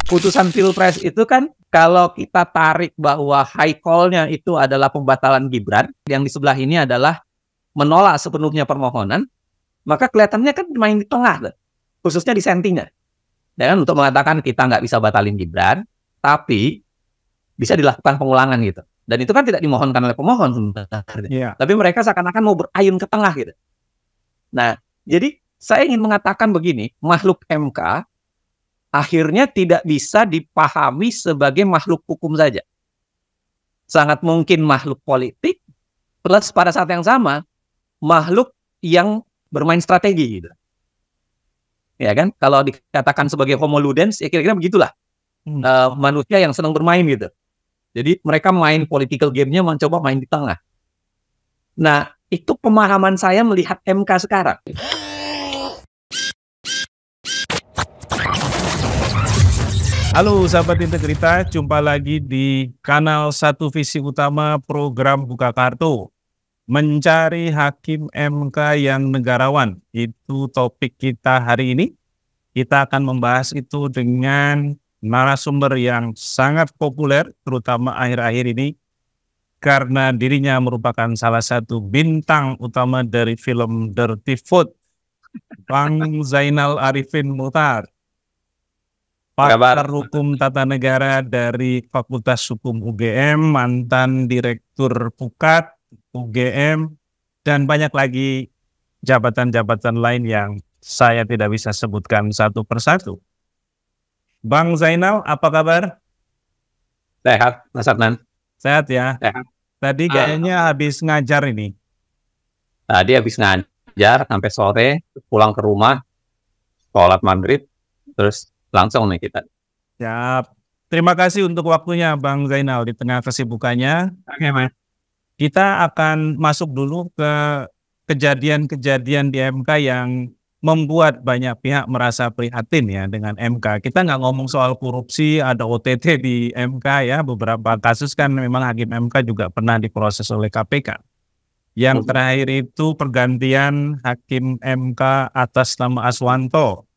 putusan Pilpres itu kan kalau kita tarik bahwa high call-nya itu adalah pembatalan Gibran, yang di sebelah ini adalah menolak sepenuhnya permohonan, maka kelihatannya kan main di tengah, khususnya dissentingnya. Dan untuk mengatakan kita nggak bisa batalin Gibran, tapi bisa dilakukan pengulangan gitu. Dan itu kan tidak dimohonkan oleh pemohon sebenarnya. Iya. Tapi mereka seakan-akan mau berayun ke tengah gitu. Nah, jadi saya ingin mengatakan begini, makhluk MK akhirnya tidak bisa dipahami sebagai makhluk hukum saja. Sangat mungkin makhluk politik, plus pada saat yang sama, makhluk yang bermain strategi gitu. Ya kan? Kalau dikatakan sebagai homo ludens, ya kira-kira begitulah. Manusia yang senang bermain gitu. Jadi mereka main political game-nya mencoba main di tengah. Nah, itu pemahaman saya melihat MK sekarang. Halo sahabat Integritas, jumpa lagi di kanal Satu Visi Utama program Buka Kartu. Mencari Hakim MK yang negarawan, itu topik kita hari ini. Kita akan membahas itu dengan narasumber yang sangat populer, terutama akhir-akhir ini, karena dirinya merupakan salah satu bintang utama dari film Dirty Food, Bang Zainal Arifin Muchtar, pakar hukum tata negara dari Fakultas Hukum UGM, mantan Direktur Pukat UGM, dan banyak lagi jabatan-jabatan lain yang saya tidak bisa sebutkan satu persatu. Bang Zainal, apa kabar? Sehat, Mas Adnan. Sehat ya? Sehat. Tadi kayaknya habis ngajar ini. Tadi habis ngajar sampai sore, pulang ke rumah, sholat maghrib, terus langsung nih kita. Siap. Terima kasih untuk waktunya Bang Zainal di tengah kesibukannya. Oke, Mas. Kita akan masuk dulu ke kejadian-kejadian di MK yang membuat banyak pihak merasa prihatin ya dengan MK. Kita nggak ngomong soal korupsi, ada OTT di MK ya, beberapa kasus kan memang Hakim MK juga pernah diproses oleh KPK. Yang terakhir itu pergantian Hakim MK atas nama Aswanto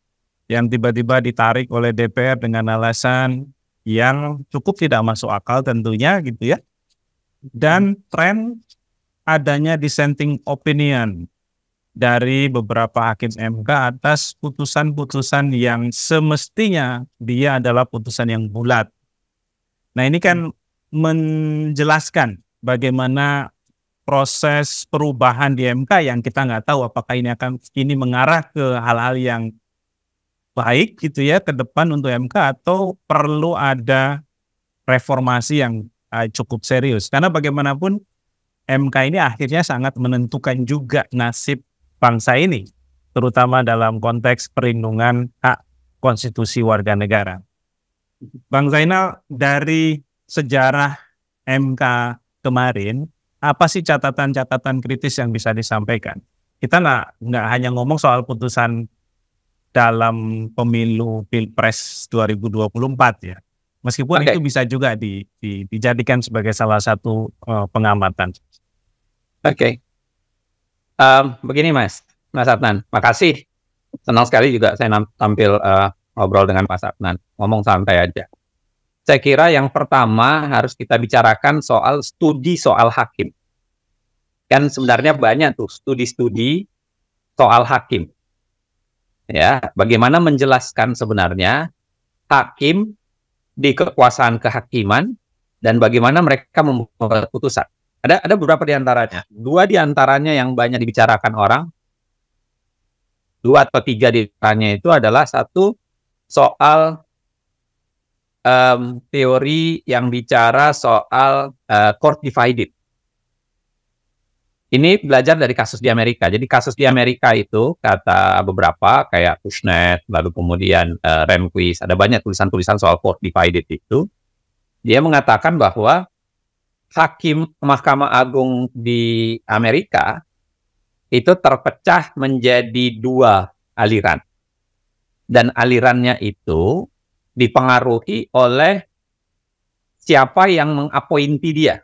yang tiba-tiba ditarik oleh DPR dengan alasan yang cukup tidak masuk akal tentunya gitu ya. Dan tren adanya dissenting opinion dari beberapa hakim MK atas putusan-putusan yang semestinya dia adalah putusan yang bulat. Nah ini kan menjelaskan bagaimana proses perubahan di MK yang kita nggak tahu apakah ini mengarah ke hal-hal yang baik gitu ya ke depan untuk MK atau perlu ada reformasi yang cukup serius. Karena bagaimanapun MK ini akhirnya sangat menentukan juga nasib bangsa ini, terutama dalam konteks perlindungan hak konstitusi warga negara. Bang Zainal, dari sejarah MK kemarin, apa sih catatan-catatan kritis yang bisa disampaikan? Kita nggak hanya ngomong soal putusan dalam pemilu Pilpres 2024 ya, meskipun itu bisa juga dijadikan sebagai salah satu pengamatan. Begini Mas Adnan, makasih. Senang sekali juga saya tampil ngobrol dengan Mas Adnan, ngomong santai aja. Saya kira yang pertama harus kita bicarakan soal studi soal hakim. Kan sebenarnya banyak tuh studi-studi soal hakim. Ya, bagaimana menjelaskan sebenarnya hakim di kekuasaan kehakiman dan bagaimana mereka membuat putusan. Ada beberapa di antaranya. 2 di antaranya yang banyak dibicarakan orang. 2 atau 3 di antaranya itu adalah satu soal teori yang bicara soal court divided. Ini belajar dari kasus di Amerika. Jadi kasus di Amerika itu kata beberapa kayak Kushner, lalu kemudian Rehnquist, ada banyak tulisan-tulisan soal court divided itu. Dia mengatakan bahwa hakim Mahkamah Agung di Amerika itu terpecah menjadi 2 aliran. Dan alirannya itu dipengaruhi oleh siapa yang mengapointi dia.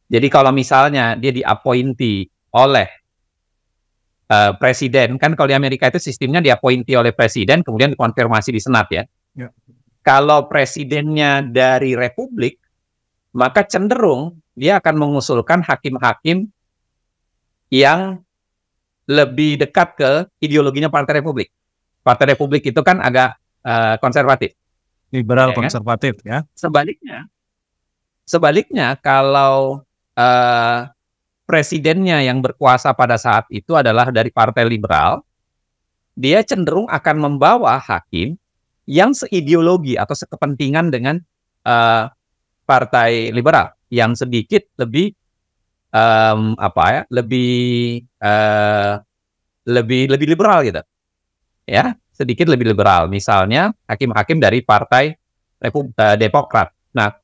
Jadi kalau misalnya dia diapointi oleh presiden, kan kalau di Amerika itu sistemnya diapointi oleh presiden, kemudian dikonfirmasi di Senat ya. Kalau presidennya dari Republik, maka cenderung dia akan mengusulkan hakim-hakim yang lebih dekat ke ideologinya Partai Republik. Partai Republik itu kan agak konservatif, liberal ya kan? konservatif ya. Sebaliknya kalau presidennya yang berkuasa pada saat itu adalah dari Partai Liberal, dia cenderung akan membawa hakim yang seideologi atau sekepentingan dengan Partai Liberal, yang sedikit lebih lebih liberal gitu, ya, sedikit lebih liberal. Misalnya hakim-hakim dari Partai Demokrat. Nah,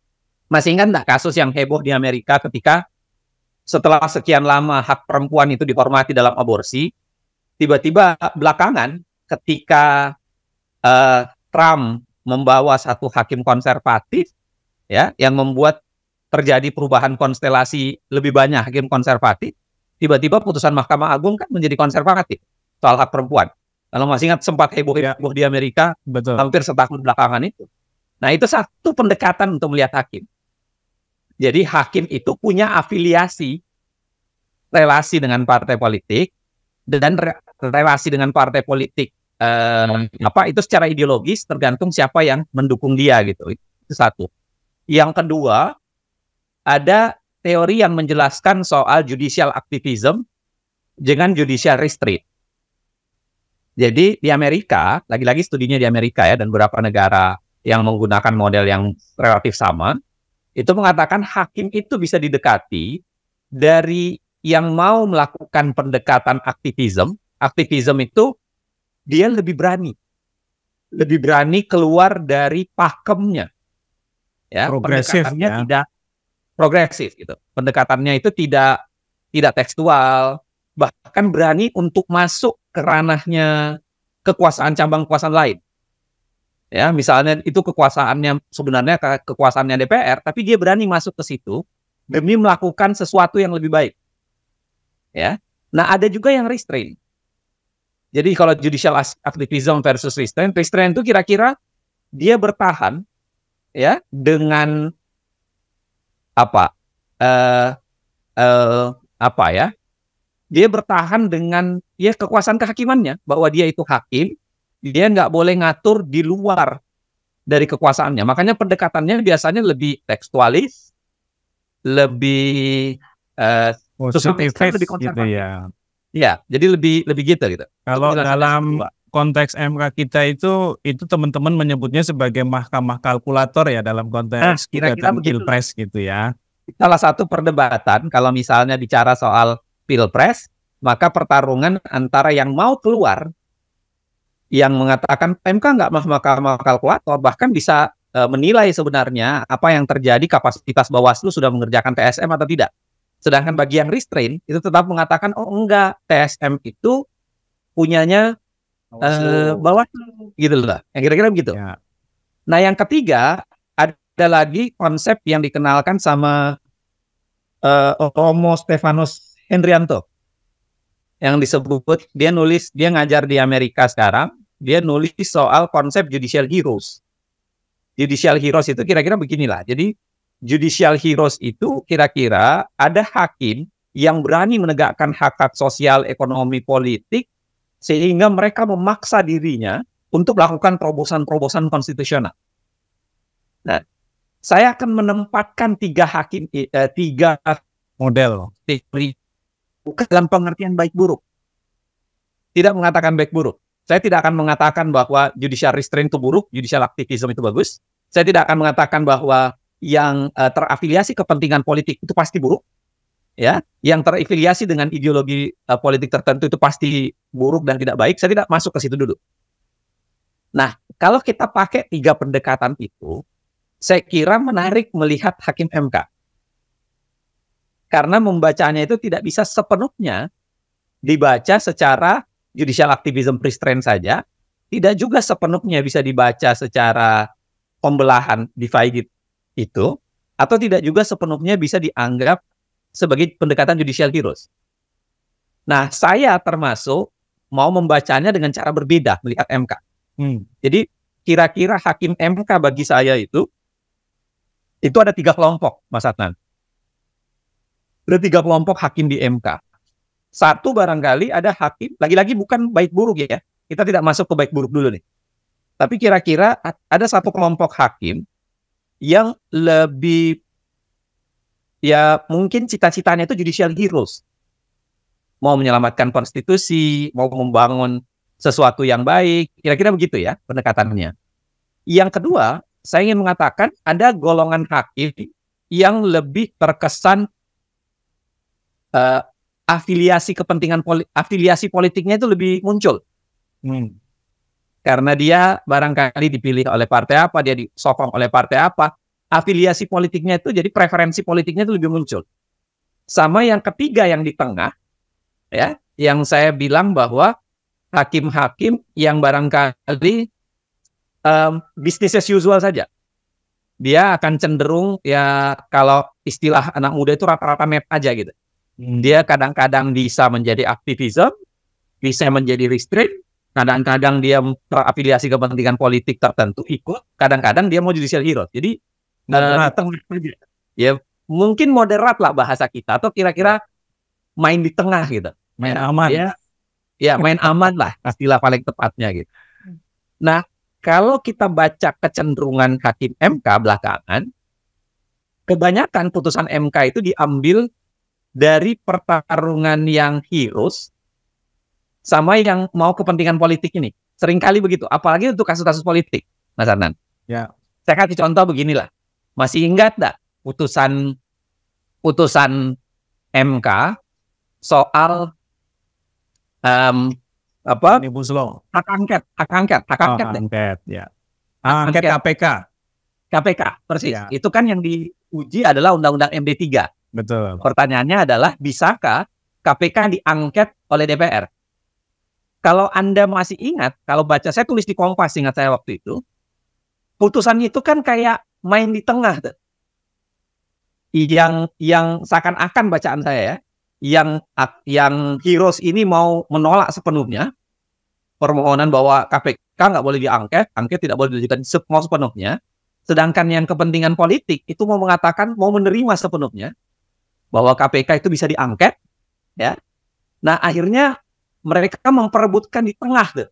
masih ingat nggak kasus yang heboh di Amerika ketika setelah sekian lama hak perempuan itu dihormati dalam aborsi, tiba-tiba belakangan ketika Trump membawa satu hakim konservatif, ya, yang membuat terjadi perubahan konstelasi lebih banyak hakim konservatif, tiba-tiba putusan Mahkamah Agung kan menjadi konservatif soal hak perempuan. Kalau masih ingat sempat heboh di Amerika, betul, hampir setahun belakangan itu. Nah, itu satu pendekatan untuk melihat hakim. Jadi hakim itu punya afiliasi, relasi dengan partai politik, dan relasi dengan partai politik itu secara ideologis tergantung siapa yang mendukung dia gitu. Itu satu. Yang kedua, ada teori yang menjelaskan soal judicial activism dengan judicial restraint. Jadi di Amerika, lagi-lagi studinya di Amerika ya, dan beberapa negara yang menggunakan model yang relatif sama, itu mengatakan hakim itu bisa didekati dari yang mau melakukan pendekatan aktivism. Aktivism itu dia lebih berani keluar dari pakemnya, ya, progresif pendekatannya ya. tidak progresif gitu. Pendekatannya itu tidak tekstual, bahkan berani untuk masuk ke ranahnya kekuasaan, cabang kekuasaan lain. Ya, misalnya itu kekuasaannya sebenarnya kekuasaannya DPR, tapi dia berani masuk ke situ demi melakukan sesuatu yang lebih baik. Ya. Nah, ada juga yang restraint. Jadi kalau judicial activism versus restraint itu kira-kira dia bertahan ya dengan dia bertahan dengan ya kekuasaan kehakimannya, bahwa dia itu hakim, dia nggak boleh ngatur di luar dari kekuasaannya. Makanya pendekatannya biasanya lebih tekstualis, lebih positif lebih gitu ya. Ya, jadi lebih gitu gitu. Kalau dalam konteks MK kita itu teman-teman menyebutnya sebagai mahkamah kalkulator ya, dalam konteks kira-kira pilpres gitu ya. Salah satu perdebatan kalau misalnya bicara soal pilpres, maka pertarungan antara yang mau keluar, yang mengatakan MK nggak mahkamah kalkulator, bahkan bisa menilai sebenarnya apa yang terjadi, kapasitas Bawaslu sudah mengerjakan TSM atau tidak. Sedangkan bagi yang restrain itu tetap mengatakan oh enggak, TSM itu punyanya Bawaslu gitu loh, yang kira-kira begitu. Ya. Nah, yang ketiga ada lagi konsep yang dikenalkan sama Romo Stefanus Hendrianto, yang disebut, dia ngajar di Amerika sekarang, dia nulis soal konsep judicial heroes. Judicial heroes itu kira-kira beginilah. Jadi judicial heroes itu kira-kira ada hakim yang berani menegakkan hak-hak sosial, ekonomi, politik, sehingga mereka memaksa dirinya untuk melakukan terobosan-terobosan konstitusional. Nah, saya akan menempatkan tiga model teori, bukan dalam pengertian baik buruk. Tidak mengatakan baik buruk. Saya tidak akan mengatakan bahwa judicial restraint itu buruk, judicial activism itu bagus. Saya tidak akan mengatakan bahwa yang terafiliasi kepentingan politik itu pasti buruk. Ya, yang terafiliasi dengan ideologi politik tertentu itu pasti buruk dan tidak baik. Saya tidak masuk ke situ dulu. Nah, kalau kita pakai tiga pendekatan itu, saya kira menarik melihat hakim MK. Karena membacanya itu tidak bisa sepenuhnya dibaca secara judicial activism restraint saja, tidak juga sepenuhnya bisa dibaca secara pembelahan divided itu, atau tidak juga sepenuhnya bisa dianggap sebagai pendekatan judicial heroes. Nah, saya termasuk mau membacanya dengan cara berbeda melihat MK. Jadi kira-kira hakim MK bagi saya itu ada 3 kelompok, Mas Adnan. Ada 3 kelompok hakim di MK. Satu barangkali ada hakim, lagi-lagi bukan baik buruk ya. Kita tidak masuk ke baik buruk dulu nih. Tapi kira-kira ada satu kelompok hakim yang lebih, ya mungkin cita-citanya itu judicial heroes. Mau menyelamatkan konstitusi, mau membangun sesuatu yang baik, kira-kira begitu ya pendekatannya. Yang kedua, saya ingin mengatakan ada golongan hakim yang lebih terkesan afiliasi kepentingan afiliasi politiknya itu lebih muncul. Karena dia barangkali dipilih oleh partai apa, dia disokong oleh partai apa, afiliasi politiknya itu jadi preferensi politiknya itu lebih muncul. Sama yang ketiga yang di tengah, ya, yang saya bilang bahwa hakim-hakim yang barangkali business as usual saja. Dia akan cenderung, ya kalau istilah anak muda itu rata-rata net aja gitu. Dia kadang-kadang bisa menjadi aktivisme, bisa menjadi restraint, kadang-kadang dia terafiliasi kepentingan politik tertentu ikut, kadang-kadang dia mau judicial hero. Jadi ya mungkin moderat lah bahasa kita, atau kira-kira main di tengah gitu. Main aman. Ya main aman lah istilah paling tepatnya gitu. Nah, kalau kita baca kecenderungan hakim MK belakangan, kebanyakan putusan MK itu diambil dari pertarungan yang heroes sama yang mau kepentingan politik ini. Seringkali begitu, apalagi untuk kasus-kasus politik, Mas Adnan. Ya. Saya kasih contoh beginilah. Masih ingat enggak putusan MK soal Omnibus Law. hak angket Ya. Angket KPK, persis. Ya. Itu kan yang diuji adalah Undang-Undang MD3. Betul. Pertanyaannya adalah, bisakah KPK diangket oleh DPR? Kalau Anda masih ingat, kalau baca, saya tulis di Kompas, ingat saya waktu itu, putusannya itu kan kayak main di tengah tuh. Yang seakan-akan bacaan saya ya, yang heroes ini mau menolak sepenuhnya permohonan bahwa KPK nggak boleh diangket, angket tidak boleh dilanjutkan sepenuhnya. Sedangkan yang kepentingan politik itu mau mengatakan, mau menerima sepenuhnya bahwa KPK itu bisa diangket, ya. Nah, akhirnya mereka memperebutkan di tengah tuh.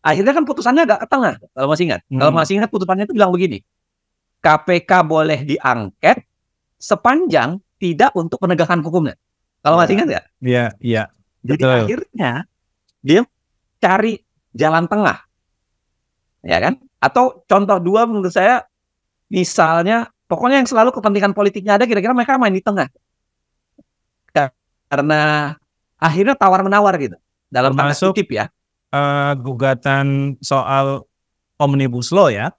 Akhirnya kan putusannya agak ke tengah, kalau masih ingat. Kalau masih ingat, putusannya itu bilang begini, KPK boleh diangket sepanjang tidak untuk penegakan hukumnya. Kalau masih ingat nggak? Iya. Jadi akhirnya dia cari jalan tengah, ya kan? Atau contoh dua menurut saya, misalnya pokoknya yang selalu kepentingan politiknya ada, kira-kira mereka main di tengah. Karena akhirnya tawar-menawar gitu. Dalam tanda kutip ya. Gugatan soal Omnibus Law ya.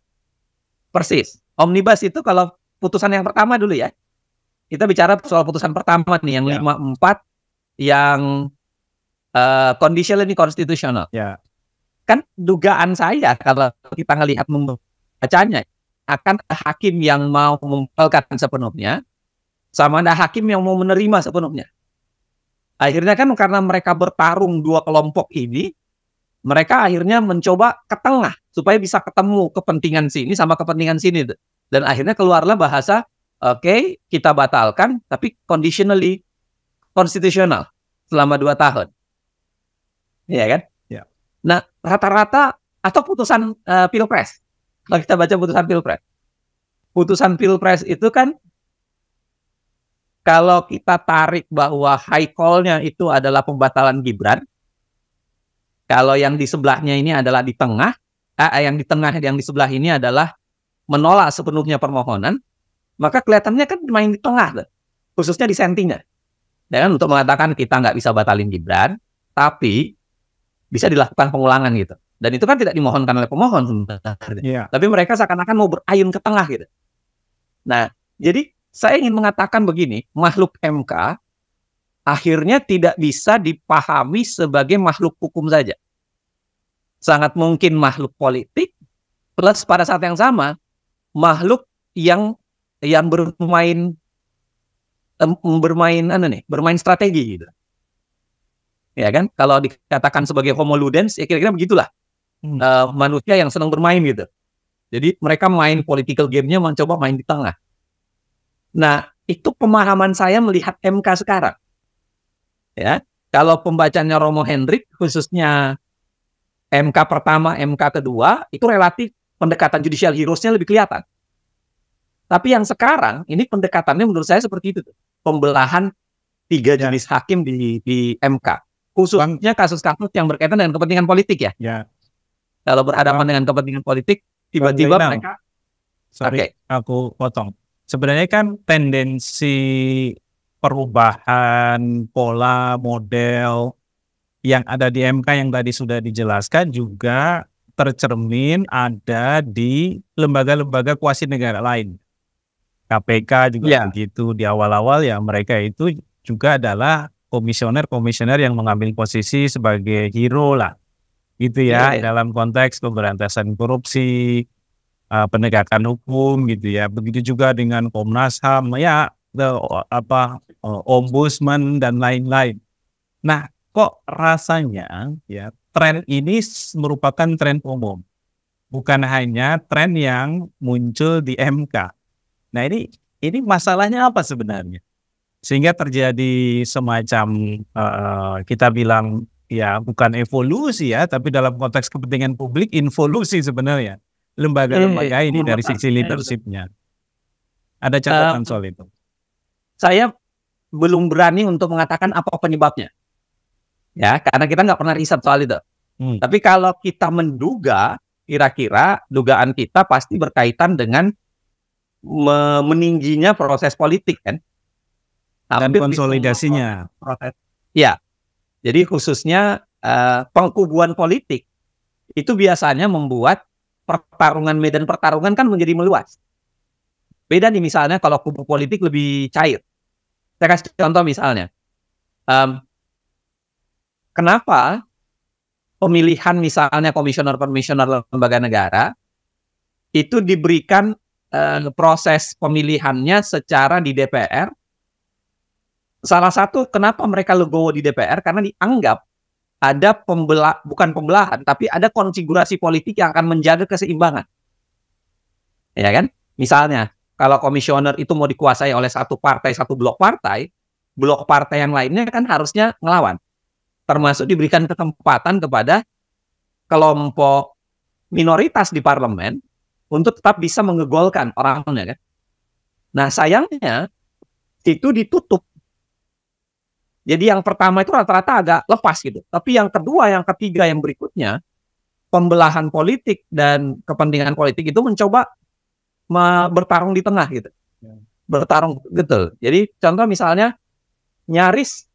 Persis. Omnibus itu kalau putusan yang pertama dulu ya. Kita bicara soal putusan pertama nih, yang 54 yang conditionally constitutional. Ya. Kan dugaan saya kalau kita ngelihat membacanya, akan ada hakim yang mau membatalkan sepenuhnya, sama ada hakim yang mau menerima sepenuhnya. Akhirnya kan karena mereka bertarung dua kelompok ini, mereka akhirnya mencoba ke tengah supaya bisa ketemu kepentingan sini sama kepentingan sini. Dan akhirnya keluarlah bahasa, oke, kita batalkan, tapi conditionally konstitusional selama 2 tahun. Iya kan? Ya. Nah, rata-rata atau putusan Pilpres. Kalau kita baca putusan Pilpres itu kan, kalau kita tarik bahwa high call-nya itu adalah pembatalan Gibran, kalau yang di sebelahnya ini adalah di tengah, yang di sebelah ini adalah menolak sepenuhnya permohonan, maka kelihatannya kan main di tengah, khususnya dissentingnya. Dan untuk mengatakan kita nggak bisa batalin Gibran, tapi bisa dilakukan pengulangan gitu. Dan itu kan tidak dimohonkan oleh pemohon sebenarnya. Yeah. Tapi mereka seakan-akan mau berayun ke tengah gitu. Nah, jadi saya ingin mengatakan begini, makhluk MK akhirnya tidak bisa dipahami sebagai makhluk hukum saja. Sangat mungkin makhluk politik, plus pada saat yang sama makhluk yang bermain strategi gitu. Ya kan? Kalau dikatakan sebagai homo ludens, ya kira-kira begitulah. manusia yang senang bermain gitu. Jadi mereka main political game-nya mencoba main di tengah. Nah, itu pemahaman saya melihat MK sekarang. Ya, kalau pembacanya Romo Hendrik, khususnya MK pertama, MK kedua, itu relatif pendekatan judicial heroes-nya lebih kelihatan. Tapi yang sekarang, ini pendekatannya menurut saya seperti itu. Pembelahan 3 jenis hakim di MK. Khususnya kasus-kasus yang berkaitan dengan kepentingan politik ya. Kalau berhadapan dengan kepentingan politik, tiba-tiba mereka... Aku potong. Sebenarnya kan tendensi perubahan pola model yang ada di MK yang tadi sudah dijelaskan juga tercermin ada di lembaga-lembaga kuasi negara lain. KPK juga begitu, di awal-awal ya mereka itu juga adalah komisioner-komisioner yang mengambil posisi sebagai hero lah, gitu ya, dalam konteks pemberantasan korupsi, penegakan hukum gitu ya. Begitu juga dengan Komnas HAM ya, ombudsman dan lain-lain. Nah, kok rasanya ya tren ini merupakan tren umum, bukan hanya tren yang muncul di MK. Nah, ini masalahnya apa sebenarnya? Sehingga terjadi semacam kita bilang ya bukan evolusi ya, tapi dalam konteks kepentingan publik involusi sebenarnya lembaga-lembaga ini dari sisi leadership-nya. Ada catatan soal itu? Saya belum berani untuk mengatakan apa penyebabnya. Ya, karena kita nggak pernah riset soal itu. Tapi kalau kita menduga, kira-kira dugaan kita pasti berkaitan dengan meningginya proses politik kan. Dan konsolidasinya. Ya, jadi khususnya pengkubuan politik itu biasanya membuat medan pertarungan kan menjadi meluas. Beda nih misalnya kalau kubu politik lebih cair. Saya kasih contoh misalnya. Kenapa pemilihan misalnya komisioner-komisioner lembaga negara itu diberikan proses pemilihannya secara di DPR. Salah satu kenapa mereka legowo di DPR karena dianggap ada bukan pembelahan, tapi ada konfigurasi politik yang akan menjaga keseimbangan. Ya kan? Misalnya, kalau komisioner itu mau dikuasai oleh satu partai, satu blok partai yang lainnya kan harusnya ngelawan. Termasuk diberikan kesempatan kepada kelompok minoritas di parlemen untuk tetap bisa mengegolkan orangnya kan. Nah, sayangnya itu ditutup. Jadi yang pertama itu rata-rata agak lepas gitu. Tapi yang kedua, yang ketiga, yang berikutnya, pembelahan politik dan kepentingan politik itu mencoba bertarung di tengah gitu. Bertarung, betul. Jadi contoh misalnya, nyaris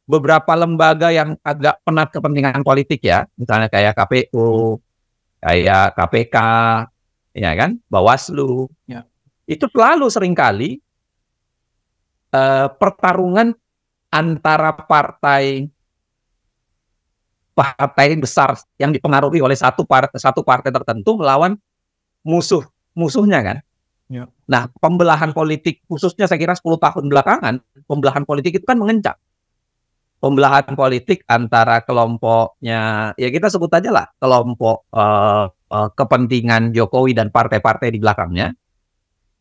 beberapa lembaga yang agak penat kepentingan politik ya, misalnya kayak KPU, kayak KPK, ya kan, Bawaslu, itu selalu seringkali pertarungan antara partai besar yang dipengaruhi oleh satu partai tertentu melawan musuhnya kan. Nah, pembelahan politik khususnya saya kira 10 tahun belakangan, pembelahan politik itu kan mengencang. Pembelahan politik antara kelompoknya, ya kita sebut aja lah, kelompok kepentingan Jokowi dan partai-partai di belakangnya,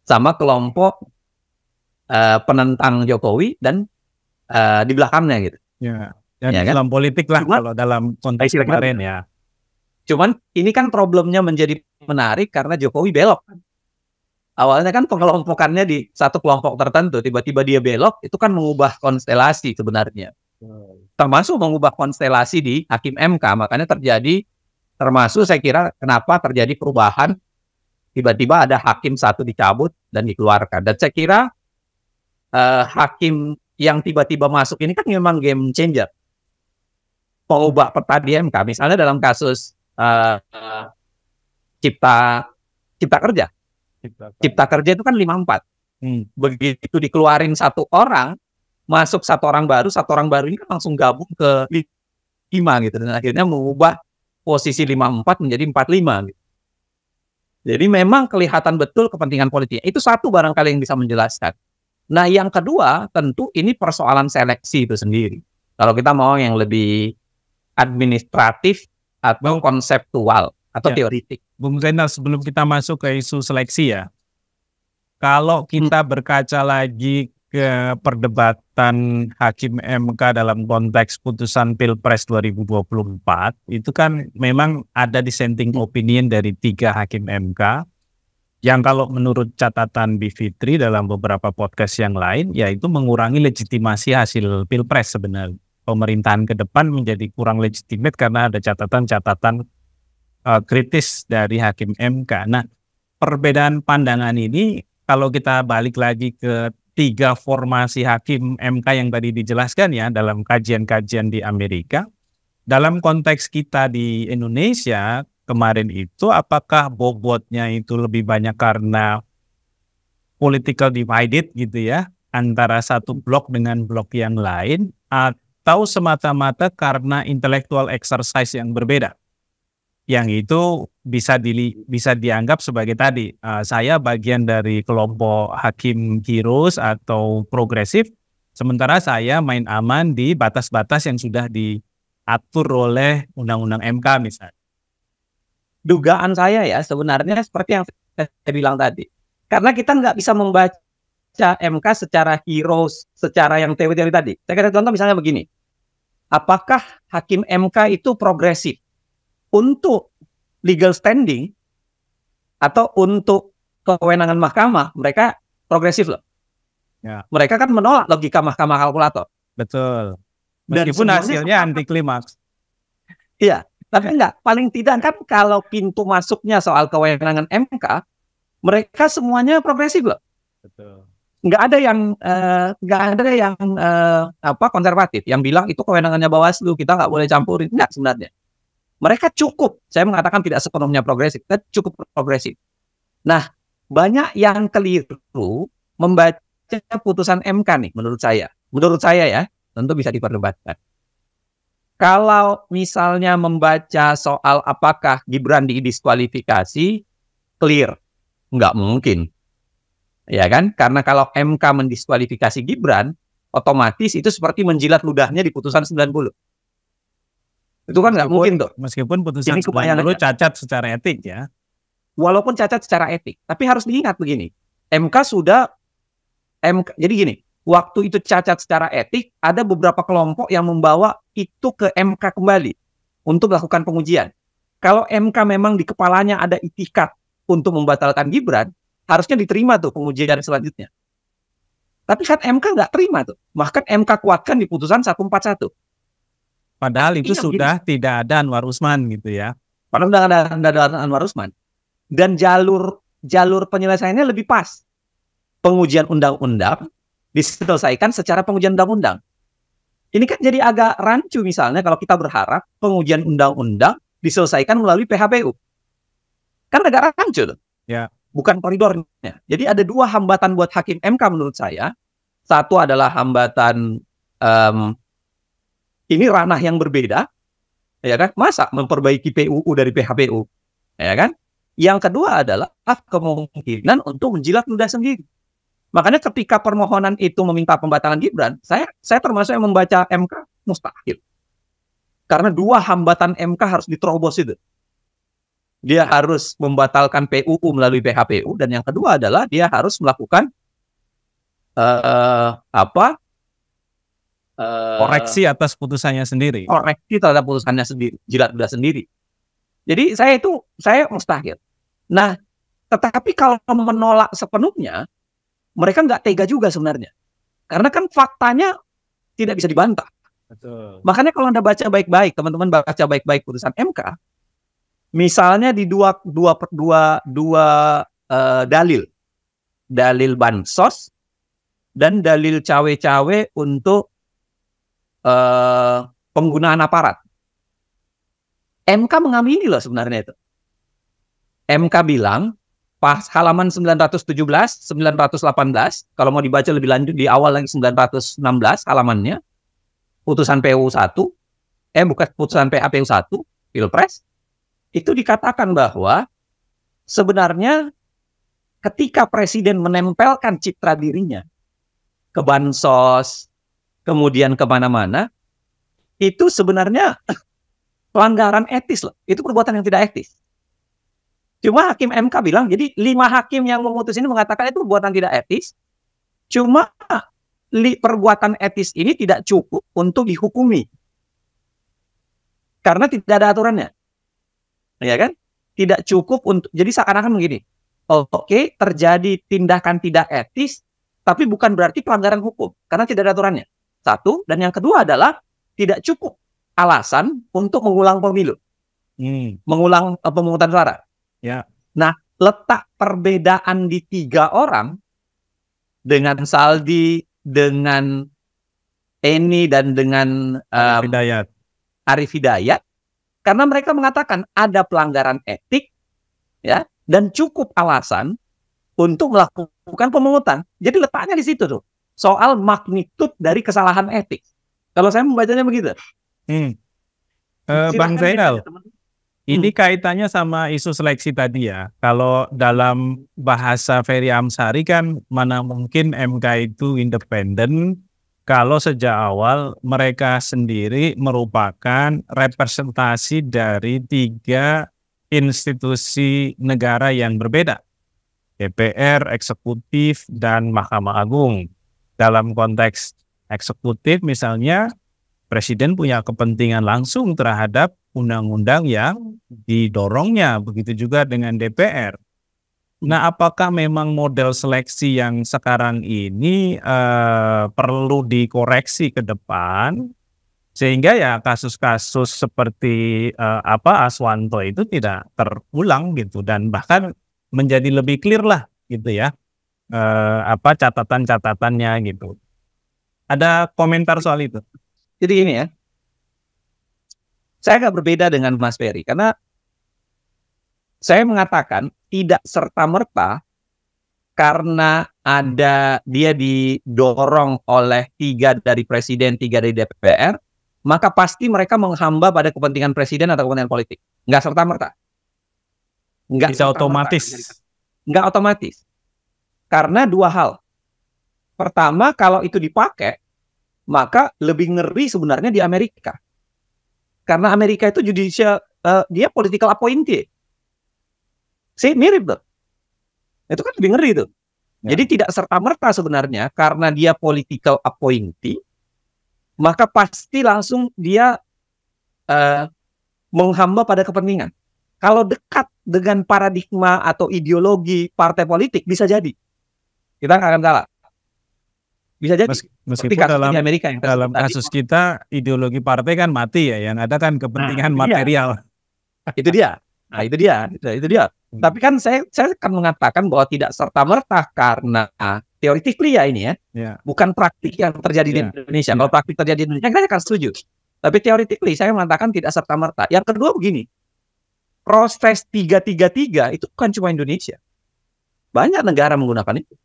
sama kelompok penentang Jokowi dan di belakangnya gitu. Ya dalam kan? Politik lah kalau dalam konteks kemarin ya. Cuman ini kan problemnya menjadi menarik karena Jokowi belok. Awalnya kan pengelompokannya di satu kelompok tertentu, tiba-tiba dia belok, itu kan mengubah konstelasi sebenarnya. Termasuk mengubah konstelasi di Hakim MK, makanya terjadi, termasuk saya kira kenapa terjadi perubahan, tiba-tiba ada hakim satu dicabut dan dikeluarkan. Dan saya kira hakim yang tiba-tiba masuk ini kan memang game changer. Mengubah peta di MK, misalnya dalam kasus Cipta Kerja. Cipta Kerja itu kan 54. Begitu dikeluarin satu orang, masuk satu orang baru ini kan langsung gabung ke 5 gitu. Dan akhirnya mengubah posisi 54 menjadi 45 gitu. Jadi memang kelihatan betul kepentingan politiknya. Itu satu barangkali yang bisa menjelaskan. Nah, yang kedua tentu ini persoalan seleksi itu sendiri. Kalau kita mau yang lebih administratif, atau konseptual atau teoritik. Bung Zainal, sebelum kita masuk ke isu seleksi ya, kalau kita berkaca lagi ke perdebatan Hakim MK dalam konteks putusan Pilpres 2024, itu kan memang ada dissenting opinion dari 3 Hakim MK, yang kalau menurut catatan Bivitri dalam beberapa podcast yang lain, yaitu mengurangi legitimasi hasil Pilpres sebenarnya. Pemerintahan ke depan menjadi kurang legitimate karena ada catatan-catatan kritis dari Hakim MK. Nah, perbedaan pandangan ini kalau kita balik lagi ke 3 formasi Hakim MK yang tadi dijelaskan ya dalam kajian-kajian di Amerika, dalam konteks kita di Indonesia kemarin itu apakah bobotnya itu lebih banyak karena political divided gitu ya, antara satu blok dengan blok yang lain, atau semata-mata karena intellectual exercise yang berbeda? Yang itu bisa dianggap sebagai tadi, saya bagian dari kelompok hakim kirus atau progresif, sementara saya main aman di batas-batas yang sudah diatur oleh Undang-Undang MK misalnya. Dugaan saya ya sebenarnya seperti yang saya bilang tadi, karena kita nggak bisa membaca MK secara heroes, secara yang teori-teori tadi. Saya kasih contoh misalnya begini, apakah Hakim MK itu progresif untuk legal standing atau untuk kewenangan mahkamah? Mereka progresif loh. Ya. Mereka kan menolak logika mahkamah kalkulator. Betul. Meskipun hasilnya anti klimaks. Iya, tapi enggak. Paling tidak kan kalau pintu masuknya soal kewenangan MK, mereka semuanya progresif loh. Betul. Nggak ada yang konservatif yang bilang itu kewenangannya Bawaslu, kita nggak boleh campurin. Enggak sebenarnya. Mereka cukup, saya mengatakan tidak sepenuhnya progresif, tapi cukup progresif. Nah, banyak yang keliru membaca putusan MK nih, menurut saya. Menurut saya ya, tentu bisa diperdebatkan. Kalau misalnya membaca soal apakah Gibran didiskualifikasi, clear. Nggak mungkin. Ya kan? Karena kalau MK mendiskualifikasi Gibran, otomatis itu seperti menjilat ludahnya di putusan 90. Itu kan nggak mungkin tuh. Meskipun putusan 90 cacat secara etik ya. Walaupun cacat secara etik. Tapi harus diingat begini. Jadi gini, waktu itu cacat secara etik, ada beberapa kelompok yang membawa itu ke MK kembali untuk melakukan pengujian. Kalau MK memang di kepalanya ada itikat untuk membatalkan Gibran, harusnya diterima tuh pengujian selanjutnya. Tapi kan MK nggak terima tuh. Bahkan MK kuatkan di putusan 141. Padahal itu sudah tidak ada Anwar Usman gitu ya. Padahal sudah ada Anwar Usman. Dan jalur penyelesaiannya lebih pas. Pengujian undang-undang diselesaikan secara pengujian undang-undang. Ini kan jadi agak rancu misalnya kalau kita berharap pengujian undang-undang diselesaikan melalui PHPU. Kan agak rancu tuh. Ya. Bukan koridornya. Jadi ada 2 hambatan buat Hakim MK menurut saya. Satu adalah hambatan ini ranah yang berbeda, ya kan? Masa memperbaiki PUU dari PHPU, ya kan? Yang kedua adalah kemungkinan untuk menjilat ludah sendiri. Makanya ketika permohonan itu meminta pembatalan Gibran, saya termasuk yang membaca MK mustahil. Karena 2 hambatan MK harus diterobos itu. Dia harus membatalkan PUU melalui PHPU, dan yang kedua adalah dia harus melakukan koreksi atas putusannya sendiri. Koreksi terhadap putusannya sendiri, jilat ludah sendiri. Jadi saya mustahil. Nah, tetapi kalau menolak sepenuhnya, mereka nggak tega juga sebenarnya. Karena kan faktanya tidak bisa dibantah. Betul. Makanya kalau Anda baca baik-baik, teman-teman baca baik-baik putusan MK, misalnya di dua dalil bansos dan dalil cawe-cawe untuk penggunaan aparat. MK mengamini loh sebenarnya itu. MK bilang pas halaman 917, 918, kalau mau dibaca lebih lanjut di awal lagi 916 halamannya, putusan PU 1, bukan putusan PHPU 1, Pilpres, itu dikatakan bahwa sebenarnya ketika Presiden menempelkan citra dirinya ke bansos, kemudian kemana-mana, itu sebenarnya pelanggaran etis loh. Itu perbuatan yang tidak etis. Cuma hakim MK bilang, jadi 5 hakim yang memutus ini mengatakan itu perbuatan tidak etis. Cuma perbuatan etis ini tidak cukup untuk dihukumi. Karena tidak ada aturannya. Ya kan? Tidak cukup untuk, jadi seakan-akan begini. Oke, terjadi tindakan tidak etis, tapi bukan berarti pelanggaran hukum. Karena tidak ada aturannya. Satu, dan yang kedua adalah tidak cukup alasan untuk mengulang pemilu. Mengulang pemungutan suara. Ya. Nah, letak perbedaan di 3 orang, dengan Saldi, dengan Eni, dan dengan Arif Hidayat, karena mereka mengatakan ada pelanggaran etik, ya, dan cukup alasan untuk melakukan pemungutan. Jadi letaknya di situ tuh, soal magnitud dari kesalahan etik. Kalau saya membacanya begitu. Bang Zainal, ini kaitannya sama isu seleksi tadi ya. Kalau dalam bahasa Ferry Amsari kan mana mungkin MK itu independen kalau sejak awal mereka sendiri merupakan representasi dari 3 institusi negara yang berbeda. DPR, eksekutif, dan Mahkamah Agung. Dalam konteks eksekutif misalnya, Presiden punya kepentingan langsung terhadap undang-undang yang didorongnya, begitu juga dengan DPR. Nah, apakah memang model seleksi yang sekarang ini perlu dikoreksi ke depan, sehingga ya kasus-kasus seperti Aswanto itu tidak terulang gitu, dan bahkan menjadi lebih clear lah gitu ya, catatan-catatannya gitu. Ada komentar soal itu? Jadi ini ya, saya agak berbeda dengan Mas Ferry, karena saya mengatakan tidak serta-merta karena dia didorong oleh 3 dari Presiden, 3 dari DPR, maka pasti mereka menghamba pada kepentingan Presiden atau kepentingan politik. Nggak serta-merta. Nggak bisa otomatis. Nggak otomatis. Karena 2 hal. Pertama, kalau itu dipakai, maka lebih ngeri sebenarnya di Amerika. Karena Amerika itu judicial, dia political appointee. Mirip tuh. Itu kan lebih ngeri tuh. Ya. Jadi tidak serta-merta sebenarnya karena dia political appointee, maka pasti langsung dia menghamba pada kepentingan. Kalau dekat dengan paradigma atau ideologi partai politik, bisa jadi. Kita nggak akan kalah. Bisa jadi. Meskipun dalam kasus kita ideologi partai kan mati ya, yang ada kan kepentingan material. Itu dia. Nah, itu dia. Tapi kan saya akan mengatakan bahwa tidak serta-merta karena theoretically ya ini ya. Bukan praktik yang terjadi di Indonesia. Kalau praktik terjadi di Indonesia, saya akan setuju. Tapi theoretically saya mengatakan tidak serta-merta. Yang kedua begini, proses 333 itu bukan cuma Indonesia. Banyak negara menggunakan itu.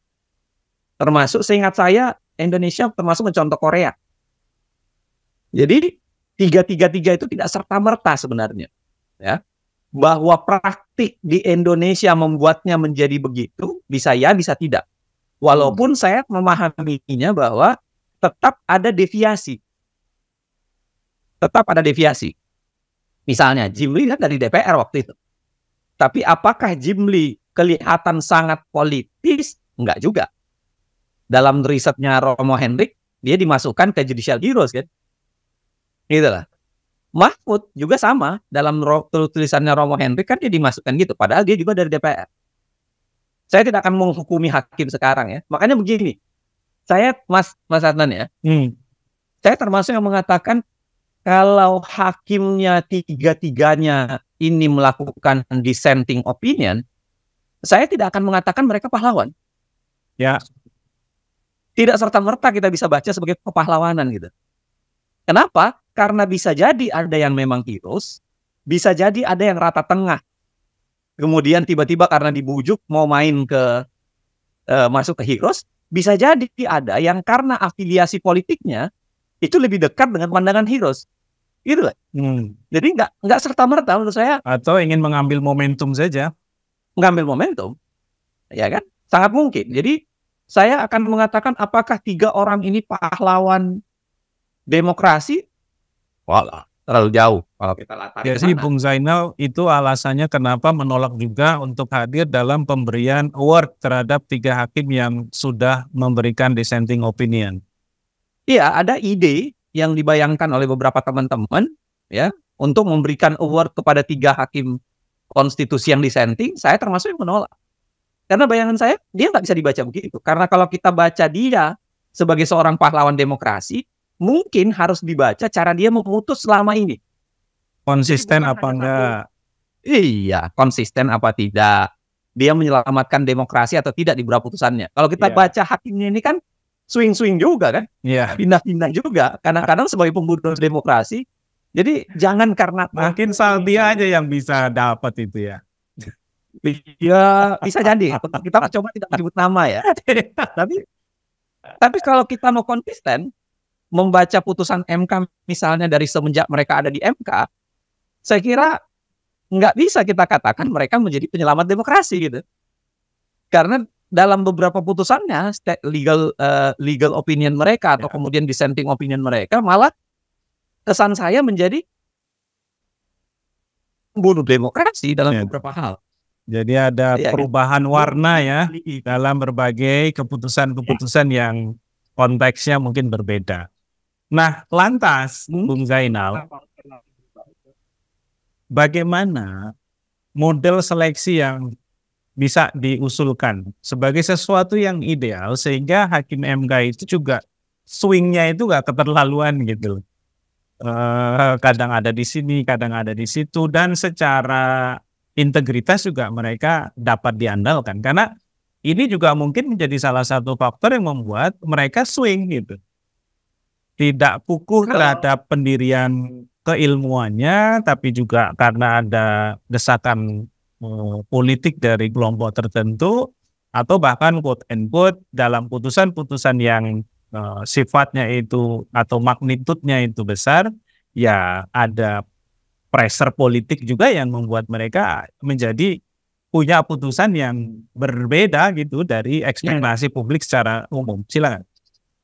Termasuk seingat saya Indonesia termasuk mencontoh Korea. Jadi 333 itu tidak serta-merta sebenarnya, ya. Bahwa praktik di Indonesia membuatnya menjadi begitu, bisa ya, bisa tidak. Walaupun saya memahaminya bahwa tetap ada deviasi. Tetap ada deviasi. Misalnya Jimli kan dari DPR waktu itu. Tapi apakah Jimli kelihatan sangat politis? Enggak juga. Dalam risetnya Romo Hendrik, dia dimasukkan ke Judicial Heroes kan. Gitu lah. Mahfud juga sama, dalam tulisannya Romo Hendrik kan dia dimasukkan gitu, padahal dia juga dari DPR. Saya tidak akan menghukumi hakim sekarang ya. Makanya begini, saya Mas Adnan ya, saya termasuk yang mengatakan kalau hakimnya 3-3-nya ini melakukan dissenting opinion, saya tidak akan mengatakan mereka pahlawan. Ya. Tidak serta-merta kita bisa baca sebagai kepahlawanan gitu. Kenapa? Karena bisa jadi ada yang memang heroes, bisa jadi ada yang rata tengah. Kemudian tiba-tiba karena dibujuk mau main ke masuk ke heroes, bisa jadi ada yang karena afiliasi politiknya itu lebih dekat dengan pandangan heroes. Gitu lah. Jadi nggak serta-merta menurut saya. Atau ingin mengambil momentum saja. Mengambil momentum. Ya kan? Sangat mungkin. Jadi saya akan mengatakan apakah 3 orang ini pahlawan demokrasi? Walah, terlalu jauh kalau kita tarik ke Jadi sana. Bung Zainal itu alasannya kenapa menolak juga untuk hadir dalam pemberian award terhadap 3 hakim yang sudah memberikan dissenting opinion. Iya, ada ide yang dibayangkan oleh beberapa teman-teman ya untuk memberikan award kepada 3 hakim konstitusi yang dissenting. Saya termasuk yang menolak. Karena bayangan saya dia nggak bisa dibaca begitu. Karena kalau kita baca dia sebagai seorang pahlawan demokrasi, mungkin harus dibaca cara dia memutus selama ini. Konsisten apa enggak? Iya, konsisten apa tidak. Dia menyelamatkan demokrasi atau tidak di beberapa putusannya. Kalau kita baca hakimnya ini kan swing-swing juga kan. Iya. Pindah-pindah juga. Kadang-kadang sebagai pembunuh demokrasi. Jadi jangan karena Mungkin Saldia aja yang bisa dapat itu ya. Ya bisa jadi. Kita coba tidak menyebut nama ya. Tapi kalau kita mau konsisten membaca putusan MK misalnya dari semenjak mereka ada di MK, saya kira nggak bisa kita katakan mereka menjadi penyelamat demokrasi gitu. Karena dalam beberapa putusannya legal opinion mereka atau kemudian dissenting opinion mereka malah kesan saya menjadi bunuh demokrasi dalam beberapa hal. Jadi ada perubahan warna ya dalam berbagai keputusan-keputusan yang konteksnya mungkin berbeda. Nah, lantas Bung Zainal, bagaimana model seleksi yang bisa diusulkan sebagai sesuatu yang ideal sehingga hakim MK itu juga swingnya itu gak keterlaluan gitu. Kadang ada di sini, kadang ada di situ, dan secara integritas juga mereka dapat diandalkan. Karena ini juga mungkin menjadi salah satu faktor yang membuat mereka swing gitu. Tidak kukuh terhadap pendirian keilmuannya, tapi juga karena ada desakan politik dari kelompok tertentu, atau bahkan quote and quote dalam putusan-putusan yang sifatnya itu atau magnitudenya itu besar, ya ada pressure politik juga yang membuat mereka menjadi punya putusan yang berbeda gitu dari ekspektasi publik secara umum. Silakan.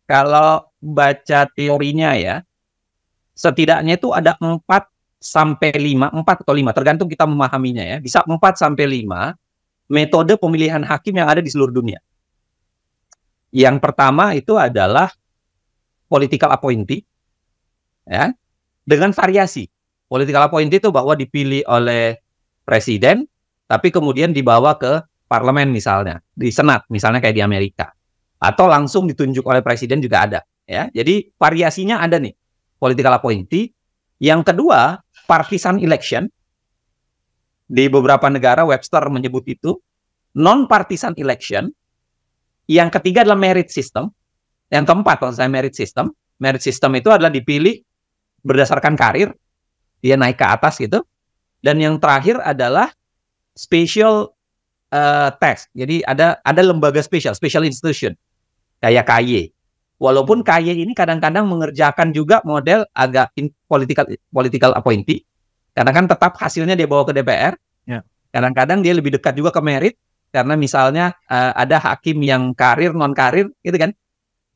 Kalau baca teorinya ya, setidaknya itu ada 4 sampai 5, 4 atau 5, tergantung kita memahaminya ya. Bisa 4 sampai 5 metode pemilihan hakim yang ada di seluruh dunia. Yang pertama itu adalah political appointee, ya, dengan variasi. Political appointee itu bahwa dipilih oleh presiden, tapi kemudian dibawa ke parlemen misalnya, di senat misalnya kayak di Amerika, atau langsung ditunjuk oleh presiden juga ada. Ya, jadi variasinya ada nih, political appointee. Yang kedua, partisan election. Di beberapa negara Webster menyebut itu non-partisan election. Yang ketiga adalah merit system. Yang keempat, kalau saya merit system. Merit system itu adalah dipilih berdasarkan karir, dia naik ke atas gitu. Dan yang terakhir adalah special task. Jadi ada lembaga special institution kayak KY. Walaupun KY ini kadang-kadang mengerjakan juga model agak political appointee, karena kan tetap hasilnya dia bawa ke DPR. Kadang-kadang dia lebih dekat juga ke merit, karena misalnya ada hakim yang karir, non karir, gitu kan?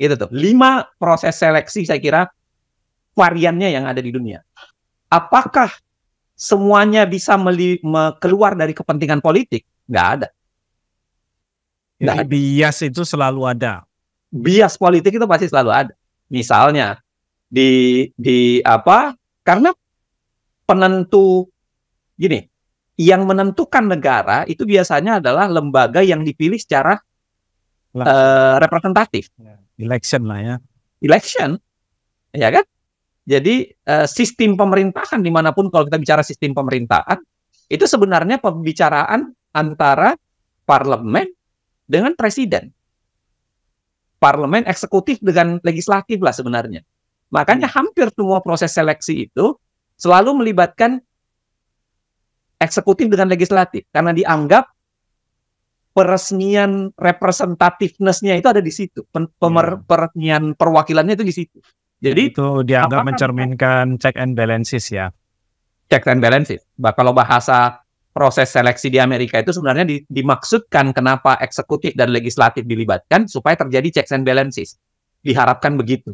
Itu tuh 5 proses seleksi saya kira variannya yang ada di dunia. Apakah semuanya bisa keluar dari kepentingan politik? Nggak ada. Bias itu selalu ada. Bias politik itu pasti selalu ada. Misalnya karena penentu gini, yang menentukan negara itu biasanya adalah lembaga yang dipilih secara representatif. Election lah ya. Election, ya kan? Jadi sistem pemerintahan dimanapun kalau kita bicara sistem pemerintahan itu sebenarnya pembicaraan antara parlemen dengan presiden, parlemen eksekutif dengan legislatif lah sebenarnya. Makanya hampir semua proses seleksi itu selalu melibatkan eksekutif dengan legislatif karena dianggap peresmian representativeness-nya itu ada di situ, peresmian perwakilannya itu di situ. Jadi itu dianggap mencerminkan check and balances ya. Check and balances. Kalau bahasa proses seleksi di Amerika itu sebenarnya dimaksudkan kenapa eksekutif dan legislatif dilibatkan supaya terjadi checks and balances. Diharapkan begitu.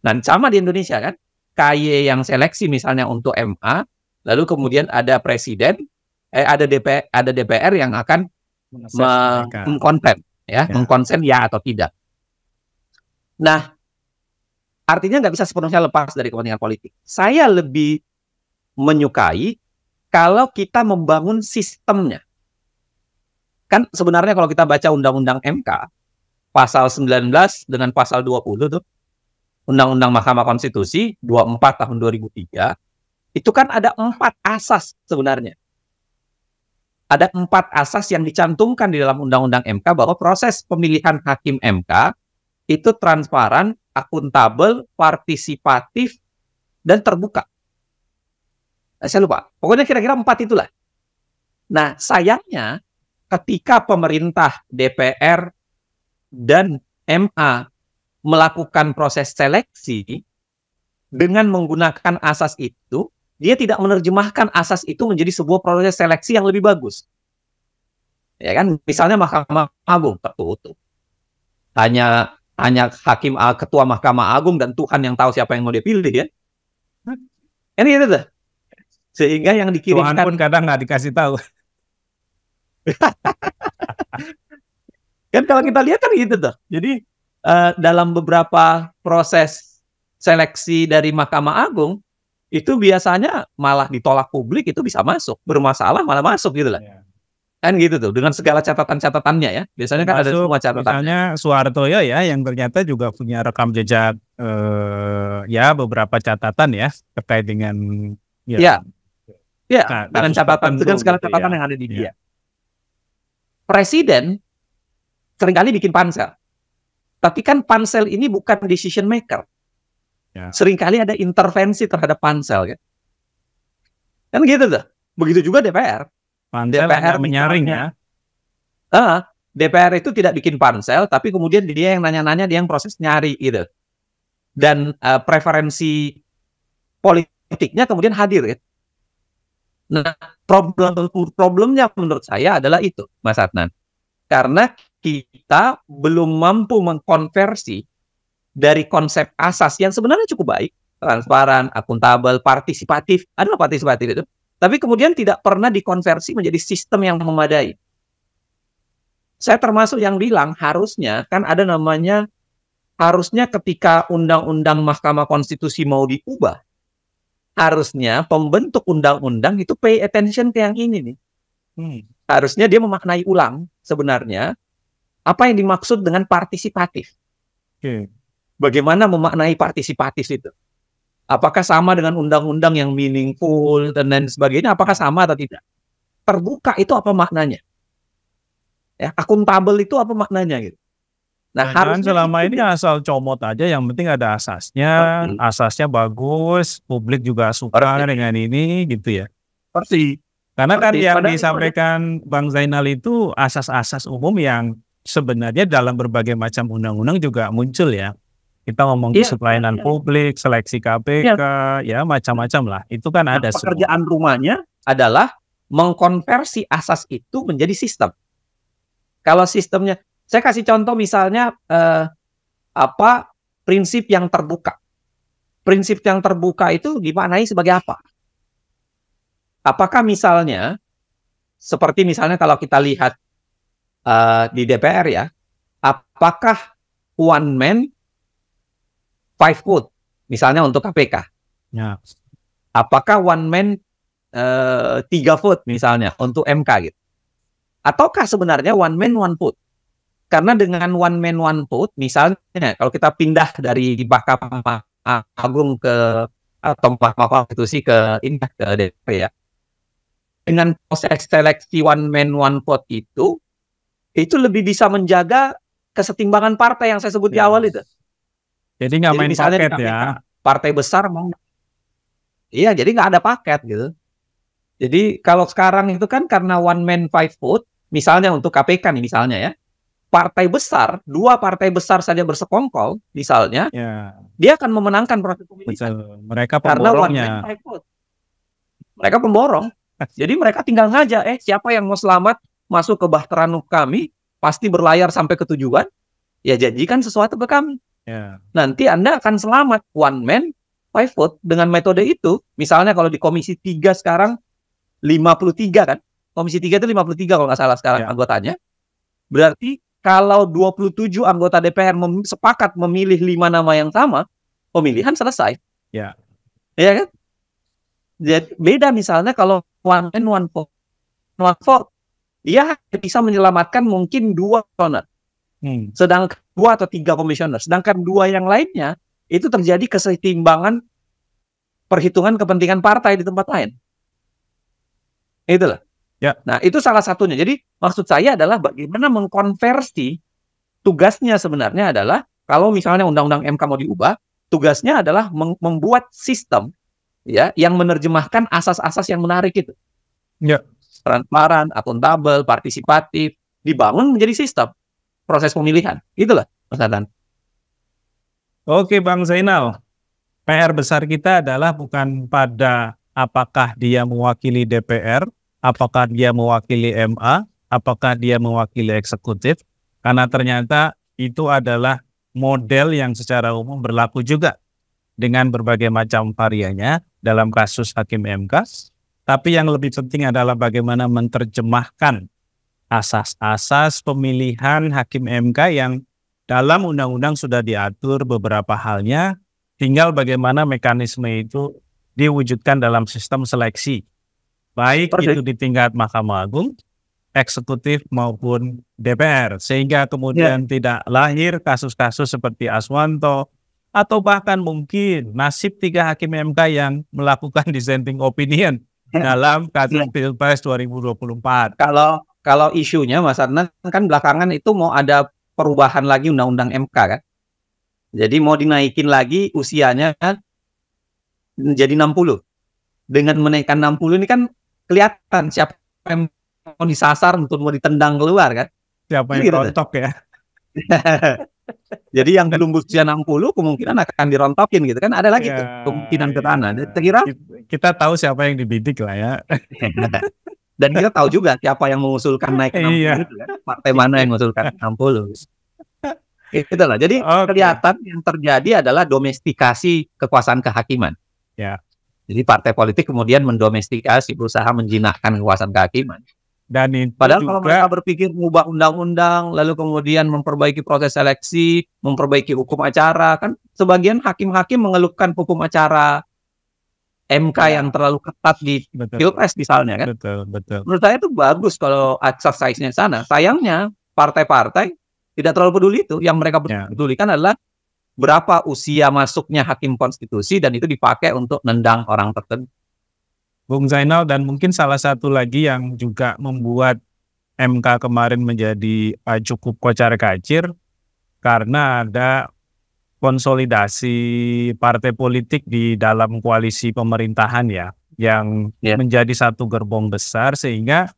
Dan sama di Indonesia kan. KY yang seleksi misalnya untuk MA, lalu kemudian ada presiden, ada DPR yang akan mengkonsen, mengkonsen ya atau tidak. Nah, artinya nggak bisa sepenuhnya lepas dari kepentingan politik. Saya lebih menyukai kalau kita membangun sistemnya. Kan sebenarnya kalau kita baca Undang-Undang MK, pasal 19 dengan pasal 20 tuh, Undang-Undang Mahkamah Konstitusi 24 tahun 2003, itu kan ada 4 asas sebenarnya. Ada 4 asas yang dicantumkan di dalam Undang-Undang MK bahwa proses pemilihan hakim MK itu transparan, akuntabel, partisipatif, dan terbuka. Saya lupa. Pokoknya kira-kira 4 itulah. Nah, sayangnya ketika pemerintah, DPR, dan MA melakukan proses seleksi dengan menggunakan asas itu, dia tidak menerjemahkan asas itu menjadi sebuah proses seleksi yang lebih bagus. Ya kan, misalnya Mahkamah Agung tertutup. Hanya hakim ketua Mahkamah Agung dan Tuhan yang tahu siapa yang mau dipilih ya. Ini gitu tuh. Sehingga yang dikirimkan Tuhan pun kadang nggak dikasih tahu. Kan kalau kita lihat kan gitu tuh. Jadi dalam beberapa proses seleksi dari Mahkamah Agung itu biasanya malah ditolak publik, itu bisa masuk, bermasalah malah masuk gitu lah. Kan gitu tuh, dengan segala catatan-catatannya ya. Biasanya kan ada semua catatan. Misalnya Soehartoyo ya, yang ternyata juga punya rekam jejak ya beberapa catatan ya terkait dengan dengan catatan, dengan segala catatan yang ada di dia. Presiden seringkali bikin pansel. Tapi kan pansel ini bukan decision maker. Seringkali ada intervensi terhadap pansel kan. Kan gitu tuh. Begitu juga DPR. DPR menyaring ya. DPR itu tidak bikin pansel, tapi kemudian dia yang nanya-nanya, dia yang proses nyari gitu. Dan preferensi politiknya kemudian hadir ya. Nah, problemnya menurut saya adalah itu, Mas Adnan. Karena kita belum mampu mengkonversi dari konsep asas yang sebenarnya cukup baik, transparan, akuntabel, partisipatif, adalah partisipatif itu. Tapi kemudian tidak pernah dikonversi menjadi sistem yang memadai. Saya termasuk yang bilang harusnya, kan ada namanya, harusnya ketika Undang-Undang Mahkamah Konstitusi mau diubah, harusnya pembentuk undang-undang itu pay attention ke yang ini nih. Harusnya dia memaknai ulang sebenarnya apa yang dimaksud dengan partisipatif. Bagaimana memaknai partisipatif itu? Apakah sama dengan undang-undang yang meaningful dan lain sebagainya? Apakah sama atau tidak? Terbuka itu apa maknanya? Ya, akuntabel itu apa maknanya gitu? Nah, harusnya selama ini asal comot aja, yang penting ada asasnya, asasnya bagus, publik juga suka dengan ini gitu ya. Karena kan yang disampaikan Bang Zainal itu asas-asas umum yang sebenarnya dalam berbagai macam undang-undang juga muncul ya. Kita ngomong pelayanan publik, seleksi KPK, ya macam-macam lah. Itu kan ada. Pekerjaan rumahnya adalah mengkonversi asas itu menjadi sistem. Kalau sistemnya, saya kasih contoh misalnya prinsip yang terbuka. Prinsip yang terbuka itu dimaknai sebagai apa? Apakah misalnya seperti misalnya kalau kita lihat di DPR ya, apakah one man 5 vote misalnya untuk KPK? Ya. Apakah one man 3 vote misalnya untuk MK gitu? Ataukah sebenarnya one man 1 vote? Karena dengan one man 1 vote, misalnya kalau kita pindah dari Mahkamah Agung atau Mahkamah Konstitusi ke DPR ya, dengan proses seleksi one man 1 vote itu lebih bisa menjaga kesetimbangan partai yang saya sebut di awal itu. Jadi nggak main paket ya. Partai besar mau, jadi nggak ada paket gitu. Jadi kalau sekarang itu kan karena one man 5 vote, misalnya untuk KPK nih misalnya ya, partai besar, 2 partai besar saja bersekongkol misalnya, dia akan memenangkan proses pemilihan. Mereka pemborongnya. Mereka pemborong. Jadi mereka tinggal ngajak, siapa yang mau selamat masuk ke bahtera kami, pasti berlayar sampai ke tujuan, ya janjikan sesuatu ke kami. Nanti Anda akan selamat, one man 5 vote dengan metode itu, misalnya kalau di Komisi 3 sekarang 53 kan, Komisi 3 itu 53 kalau nggak salah sekarang anggotanya, berarti kalau 27 anggota DPR sepakat memilih 5 nama yang sama, pemilihan selesai. Ya. Iya kan? Jadi beda misalnya kalau one man one vote, dia bisa menyelamatkan mungkin 2 komisioner, sedangkan 2 atau 3 komisioner, sedangkan 2 yang lainnya itu terjadi keseimbangan perhitungan kepentingan partai di tempat lain. Itulah. Ya. Nah, itu salah satunya. Jadi maksud saya adalah bagaimana mengkonversi, tugasnya sebenarnya adalah kalau misalnya undang-undang MK mau diubah, tugasnya adalah membuat sistem ya yang menerjemahkan asas-asas yang menarik itu. Ya. Transparan, akuntabel, partisipatif, dibangun menjadi sistem proses pemilihan. Itulah Mas Adnan. Oke Bang Zainal, PR besar kita adalah bukan pada apakah dia mewakili DPR, apakah dia mewakili MA, apakah dia mewakili eksekutif, karena ternyata itu adalah model yang secara umum berlaku juga dengan berbagai macam variannya dalam kasus Hakim MK. Tapi yang lebih penting adalah bagaimana menerjemahkan asas-asas pemilihan Hakim MK yang dalam undang-undang sudah diatur beberapa halnya, tinggal bagaimana mekanisme itu diwujudkan dalam sistem seleksi, baik itu di tingkat Mahkamah Agung, eksekutif maupun DPR, sehingga kemudian tidak lahir kasus-kasus seperti Aswanto, atau bahkan mungkin nasib 3 Hakim MK yang melakukan dissenting opinion dalam kasus Pilpres 2024. Kalau isunya Mas Adnan kan belakangan itu mau ada perubahan lagi undang-undang MK kan. Jadi mau dinaikin lagi usianya kan menjadi 60. Dengan menaikkan 60 ini kan kelihatan siapa yang mau disasar untuk mau ditendang keluar kan. Siapa yang rontok ya. Jadi yang belum berusia 60 kemungkinan akan dirontokin gitu kan. Ada lagi tuh kemungkinan ke sana. Saya kira kita tahu siapa yang dibidik lah ya. Dan kita tahu juga siapa yang mengusulkan naik 60 itu kan. Partai mana yang mengusulkan 60. Itulah. Jadi kelihatan yang terjadi adalah domestikasi kekuasaan kehakiman. Ya. Jadi partai politik kemudian mendomestikasi, berusaha menjinakkan kekuasaan kehakiman. Dan itu padahal juga, kalau mereka berpikir mengubah undang-undang, lalu kemudian memperbaiki proses seleksi, memperbaiki hukum acara, kan sebagian hakim-hakim mengeluhkan hukum acara MK yang terlalu ketat di Pilpres misalnya kan. Betul. Menurut saya itu bagus kalau exercise-nya sana. Sayangnya partai-partai tidak terlalu peduli itu. Yang mereka pedulikan adalah berapa usia masuknya hakim konstitusi dan itu dipakai untuk nendang orang tertentu. Bung Zainal, dan mungkin salah satu lagi yang juga membuat MK kemarin menjadi cukup kocar-kacir karena ada konsolidasi partai politik di dalam koalisi pemerintahan ya, yang menjadi satu gerbong besar sehingga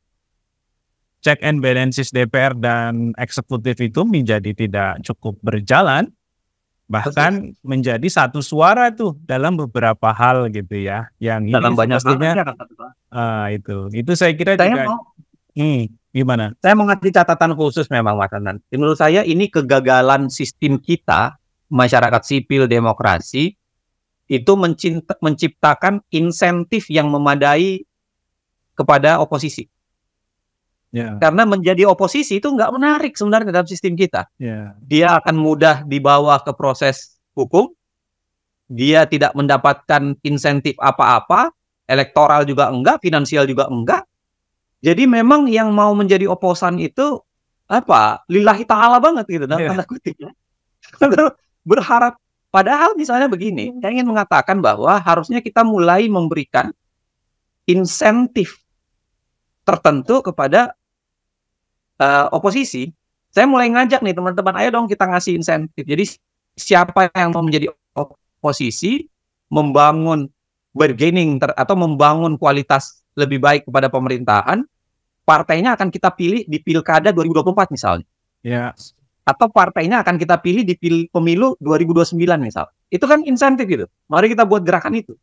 check and balances DPR dan eksekutif itu menjadi tidak cukup berjalan, bahkan menjadi satu suara tuh dalam beberapa hal gitu ya, yang dalam banyak itu saya kira juga gimana? Saya mau ngasih catatan khusus memang Mas Adnan. Menurut saya ini kegagalan sistem kita, masyarakat sipil demokrasi itu menciptakan insentif yang memadai kepada oposisi. Karena menjadi oposisi itu nggak menarik sebenarnya dalam sistem kita. Dia akan mudah dibawa ke proses hukum, dia tidak mendapatkan insentif apa-apa, elektoral juga enggak, finansial juga enggak. Jadi memang yang mau menjadi oposan itu lillahi ta'ala banget gitu dalam tanda kutip ya. Berharap, padahal misalnya begini, saya ingin mengatakan bahwa harusnya kita mulai memberikan insentif tertentu kepada oposisi. Saya mulai ngajak nih teman-teman, ayo dong kita ngasih insentif. Jadi siapa yang mau menjadi oposisi, membangun bargaining atau membangun kualitas lebih baik kepada pemerintahan, partainya akan kita pilih di Pilkada 2024 misalnya. Atau partainya akan kita pilih di pemilu 2029 misal. Itu kan insentif gitu. Mari kita buat gerakan itu.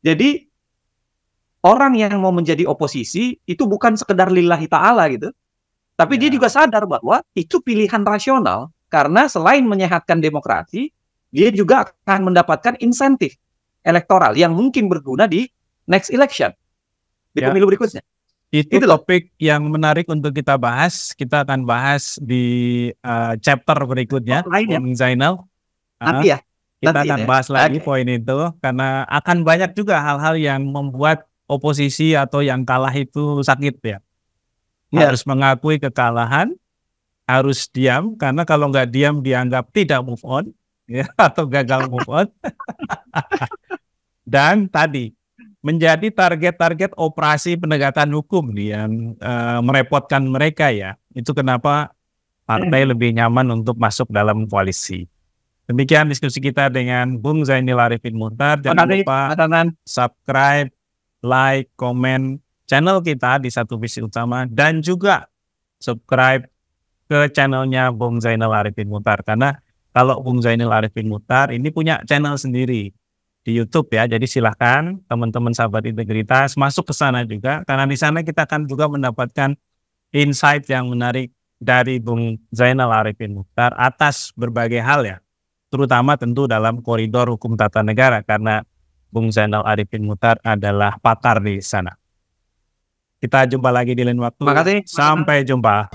Jadi orang yang mau menjadi oposisi itu bukan sekedar lillahi ta'ala gitu. Tapi dia juga sadar bahwa itu pilihan rasional. Karena selain menyehatkan demokrasi, dia juga akan mendapatkan insentif. elektoral yang mungkin berguna di next election, di pemilu berikutnya. Itu topik yang menarik untuk kita bahas. Kita akan bahas di chapter berikutnya, Bung Zainal. Nanti ya. Kita akan bahas lagi poin itu, karena akan banyak juga hal-hal yang membuat oposisi atau yang kalah itu sakit ya. Harus mengakui kekalahan, harus diam, karena kalau nggak diam dianggap tidak move on, ya, atau gagal move on. Dan tadi menjadi target-target operasi penegakan hukum nih yang merepotkan mereka ya. Itu kenapa partai lebih nyaman untuk masuk dalam koalisi. Demikian diskusi kita dengan Bung Zainil Arifin Muchtar. Jangan lupa subscribe, like, komen channel kita di Satu Visi Utama, dan juga subscribe ke channelnya Bung Zainil Arifin Muchtar. Karena kalau Bung Zainil Arifin Muchtar ini punya channel sendiri di YouTube ya, jadi silahkan teman-teman sahabat integritas masuk ke sana juga, karena di sana kita akan juga mendapatkan insight yang menarik dari Bung Zainal Arifin Muchtar atas berbagai hal ya, terutama tentu dalam koridor hukum tata negara, karena Bung Zainal Arifin Muchtar adalah pakar di sana. Kita jumpa lagi di lain waktu. Terima kasih. Sampai jumpa.